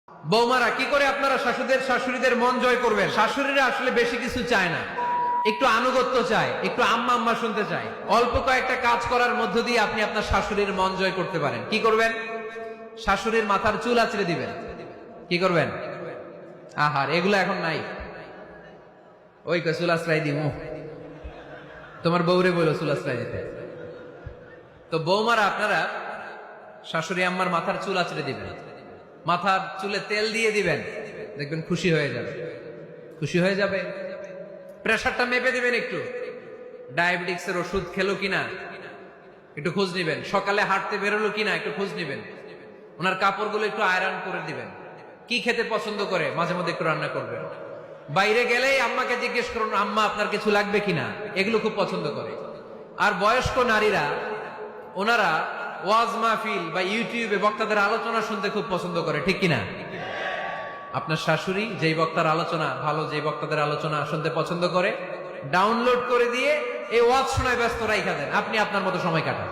বৌমারা, কি করে আপনারা শাশুড়িদের মন জয় করবেন? শাশুড়িরা আসলে বেশি কিছু চায় না, একটু আনুগত্য চায়, একটু আম্মা আম্মা শুনতে চায়। অল্প কয়েকটা কাজ করার মধ্য দিয়ে আপনি আপনার শাশুড়ির মন জয় করতে পারেন। কি করবেন? শাশুড়ির মাথার চুল আঁচড়ে দিবেন। কি করবেন? আহার, এগুলো এখন নাই। ওই চুল আশ্রয় দিমু, তোমার বউরে বলো চুল আশ্রয় দিতে। তো বৌমারা, আপনারা শাশুড়ি আম্মার মাথার চুল আঁচড়ে দিবেন, মাথার চুলে তেল দিয়ে দিবেন, দেখবেন খুশি হয়ে যাবে। খুশি হয়ে যাবে। প্রেশারটা মেপে দিবেন, একটু ডায়াবেটিক্স এর ওষুধ খেলো কিনা একটু খোঁজ নিবেন, সকালে হাঁটতে বেরোলো কিনা একটু খোঁজ নিবেন, ওনার কাপড়গুলো একটু আয়রন করে দিবেন, কি খেতে পছন্দ করে মাঝে মধ্যে একটু রান্না করবেন। বাইরে গেলেই আম্মাকে জিজ্ঞেস করুন, আম্মা আপনার কিছু লাগবে কিনা, এগুলো খুব পছন্দ করে। আর বয়স্ক নারীরা, ওনারা ওয়াজ মাহফিল বা ইউটিউবে বক্তাদের আলোচনা শুনতে খুব পছন্দ করে, ঠিক কিনা? আপনার শাশুড়ি যেই বক্তার আলোচনা ভালো, যেই বক্তাদের আলোচনা শুনতে পছন্দ করে, ডাউনলোড করে দিয়ে এই ওয়াজ শোনায় ব্যস্ত রাইখা দেন, আপনি আপনার মতো সময় কাটান।